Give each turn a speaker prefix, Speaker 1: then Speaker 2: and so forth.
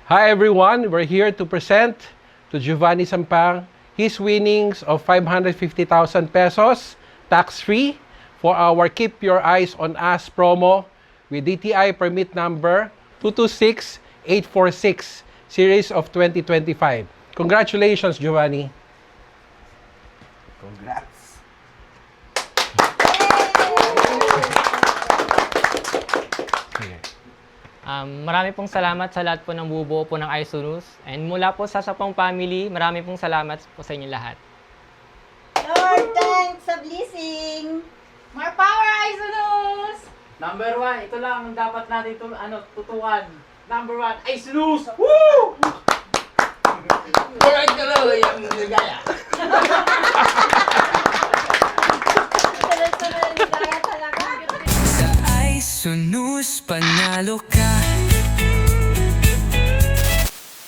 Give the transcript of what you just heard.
Speaker 1: Hi everyone, we're here to present to Giovanni Sampang his winnings of 550,000 pesos tax-free for our Keep Your Eyes on Us promo with DTI permit number 226846 series of 2025. Congratulations, Giovanni.
Speaker 2: Congrats.
Speaker 3: Marami pong salamat sa lahat po ng bubuo po ng Isunus. And mula po sa Sapong family, marami pong salamat po sa inyo lahat.
Speaker 4: Lord, thanks sa blessing.
Speaker 5: More power, Isunus!
Speaker 6: Number 1, ito lang ang dapat natin tutukan. Number 1, ay snooze! Woo!
Speaker 2: Correct ka lang yung ligaya.
Speaker 4: Sunod-sunod, ligaya talaga.
Speaker 7: Sa Isunus, panalo ka.